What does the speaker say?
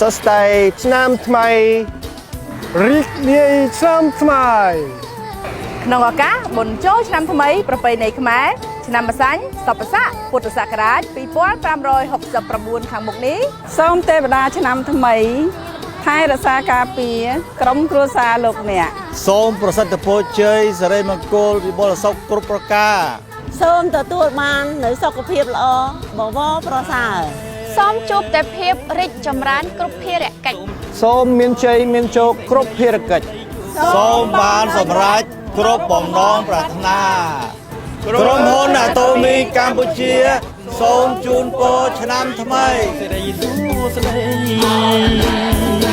សួស្តីឆ្នាំថ្មីរីករាយឆ្នាំថ្មី ក្នុងឱកាសបុណ្យចូលឆ្នាំថ្មីប្រពៃណីខ្មែរឆ្នាំម្សាញ់សពស័កពុទ្ធសករាជ2569ខាងមុខនេះ សូមទេវតាឆ្នាំថ្មីថែរក្សាការពារក្រុមគ្រួសារលោកអ្នក សូមប្រសិទ្ធពរជ័យសិរីមង្គលវិបុលសុខគ្រប់ប្រការ សូមទទួលបាននូវសុខភាពល្អបវរប្រសើរ សូមជួបតែភាពរីកចម្រើនគ្រប់ភារកិច្ច សូមមានជ័យមានជោគគ្រប់ភារកិច្ច សូមបានសម្រេចគ្រប់បំណងប្រាថ្នាក្រុមហ៊ុនអាតូមីកម្ពុជា សូមជូនពរឆ្នាំថ្មី សេរីសួស្តី